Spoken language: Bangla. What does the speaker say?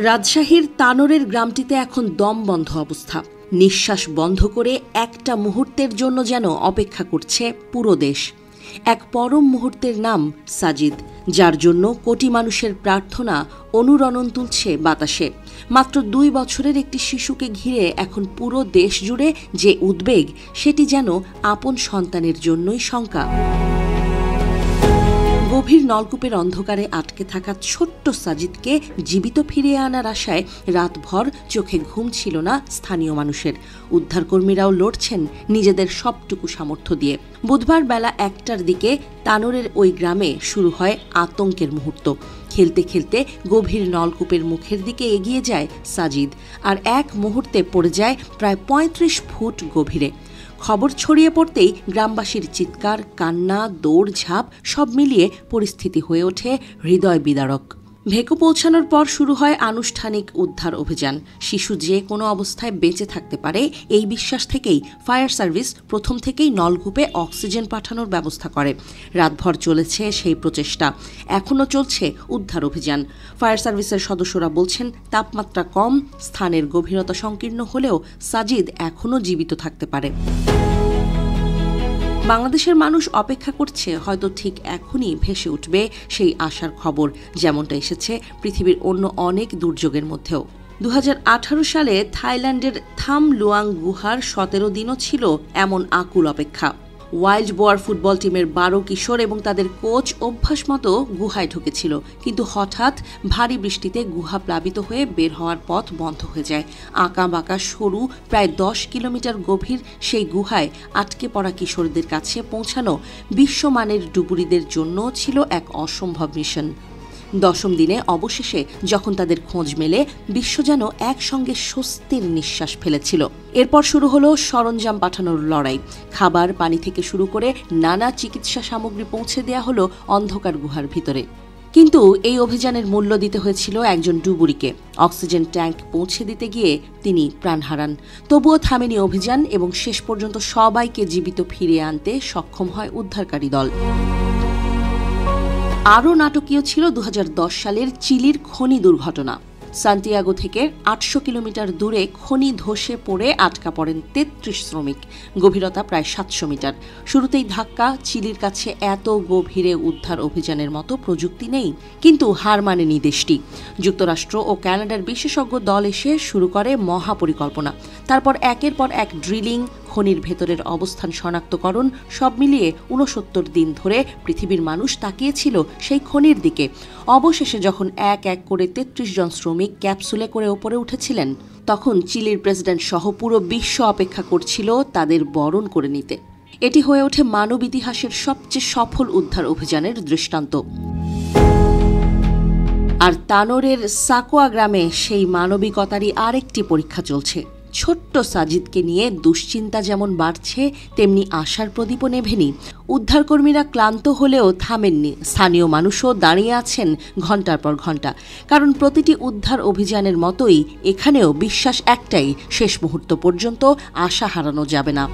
রাজশাহীর তানোরের গ্রামটিতে এখন দম বন্ধ অবস্থা। নিঃশ্বাস বন্ধ করে একটা মুহূর্তের জন্য যেন অপেক্ষা করছে পুরো দেশ। এক পরম মুহূর্তের নাম সাজিদ, যার জন্য কোটি মানুষের প্রার্থনা অনুরণন তুলছে বাতাসে। মাত্র 2 বছরের একটি শিশুকে ঘিরে এখন পুরো দেশ জুড়ে যে উদ্বেগ, সেটি যেন আপন সন্তানের জন্যই শঙ্কা। গভীর নলকূপের অন্ধকারে আটকে থাকা ছোট্ট সাজিদকে জীবিত ফিরিয়ে আনার আশায় রাতভর চোখে ঘুম ছিল না স্থানীয় মানুষের। উদ্ধারকর্মীরাও লড়ছেন নিজেদের সবটুকু সামর্থ্য দিয়ে। বুধবার বেলা 1টার দিকে তানোরের ওই গ্রামে শুরু হয় আতঙ্কের মুহূর্ত। খেলতে খেলতে গভীর নলকূপের মুখের দিকে এগিয়ে যায় সাজিদ, আর এক মুহূর্তে পড়ে যায় প্রায় 35 ফুট গভীরে। খবর ছড়িয়ে পড়তেই গ্রামবাসীর চিৎকার, কান্না, দৌড়ঝাঁপ সব মিলিয়ে পরিস্থিতি হয়ে ওঠে হৃদয় বিদারক। ভেকু পৌঁছানোর পর শুরু হয় আনুষ্ঠানিক উদ্ধার অভিযান। শিশু যে কোনো অবস্থায় বেঁচে থাকতে পারে এই বিশ্বাস থেকেই ফায়ার সার্ভিস প্রথম থেকেই নলকূপে অক্সিজেন পাঠানোর ব্যবস্থা করে। রাতভর চলেছে সেই প্রচেষ্টা, এখনও চলছে উদ্ধার অভিযান। ফায়ার সার্ভিসের সদস্যরা বলছেন, তাপমাত্রা কম, স্থানের গভীরতা সংকীর্ণ হলেও সাজিদ এখনও জীবিত থাকতে পারে। বাংলাদেশের মানুষ অপেক্ষা করছে হয়তো ঠিক এখনই ভেসে উঠবে সেই আশার খবর, যেমনটা এসেছে পৃথিবীর অন্য অনেক দুর্যোগের মধ্যেও। 2018 সালে থাইল্যান্ডের থাম লুয়াং গুহার 17 দিনও ছিল এমন আকুল অপেক্ষা। ওয়াইল্ড বোয়ার ফুটবল টিমের 12 কিশোর এবং তাদের কোচ অভ্যাস মতো গুহায় ঢুকেছিল, কিন্তু হঠাৎ ভারী বৃষ্টিতে গুহা প্লাবিত হয়ে বের হওয়ার পথ বন্ধ হয়ে যায়। আঁকা বাঁকা সরু প্রায় 10 কিলোমিটার গভীর সেই গুহায় আটকে পড়া কিশোরদের কাছে পৌঁছানো বিশ্বমানের ডুবুরিদের জন্য ছিল এক অসম্ভব মিশন। 10ম দিনে অবশেষে যখন তাদের খোঁজ মেলে, বিশ্ব যেন একসঙ্গে স্বস্তির নিঃশ্বাস ফেলেছিল। এরপর শুরু হলো সরঞ্জাম পাঠানোর লড়াই। খাবার, পানি থেকে শুরু করে নানা চিকিৎসা সামগ্রী পৌঁছে দেয়া হলো অন্ধকার গুহার ভিতরে। কিন্তু এই অভিযানের মূল্য দিতে হয়েছিল একজন ডুবুরিকে। অক্সিজেন ট্যাঙ্ক পৌঁছে দিতে গিয়ে তিনি প্রাণ হারান। তবুও থামেনি অভিযান এবং শেষ পর্যন্ত সবাইকে জীবিত ফিরিয়ে আনতে সক্ষম হয় উদ্ধারকারী দল। আরও নাটকীয় ছিল 2010 সালের চিলির খনি দুর্ঘটনা। সান্তিয়াগো থেকে 800 কিলোমিটার দূরে খনি ধসে পড়ে আটকা পড়েন 33 শ্রমিক। গভীরতা প্রায় 700 মিটার। শুরুতেই ধাক্কা, চিলির কাছে এত গভীরে উদ্ধার অভিযানের মতো প্রযুক্তি নেই। কিন্তু হার মানেনি দেশটি। যুক্তরাষ্ট্র ও কানাডার বিশেষজ্ঞ দল এসে শুরু করে মহাপরিকল্পনা। তারপর একের পর এক ড্রিলিং, খনির ভেতরের অবস্থান শনাক্তকরণ, সব মিলিয়ে 69 দিন ধরে পৃথিবীর মানুষ তাকিয়েছিল সেই খনির দিকে। অবশেষে যখন এক এক করে 33 জন শ্রমিক ক্যাপসুলে করে ওপরে উঠেছিলেন, তখন চিলির প্রেসিডেন্ট সহ পুরো বিশ্ব অপেক্ষা করছিল তাদের বরণ করে নিতে। এটি হয়ে ওঠে মানব ইতিহাসের সবচেয়ে সফল উদ্ধার অভিযানের দৃষ্টান্ত। আর তানোরের সাকোয়া গ্রামে সেই মানবিকতারই আরেকটি পরীক্ষা চলছে। ছোট্ট সাজিদকে নিয়ে দুশ্চিন্তা যেমন বাড়ছে, তেমনি আশার প্রদীপও নেভেনি। উদ্ধারকর্মীরা ক্লান্ত হলেও থামেননি। স্থানীয় মানুষও দাঁড়িয়ে আছেন ঘণ্টার পর ঘণ্টা, কারণ প্রতিটি উদ্ধার অভিযানের মতোই এখানেও বিশ্বাস একটাই, শেষ মুহূর্ত পর্যন্ত আশা হারানো যাবে না।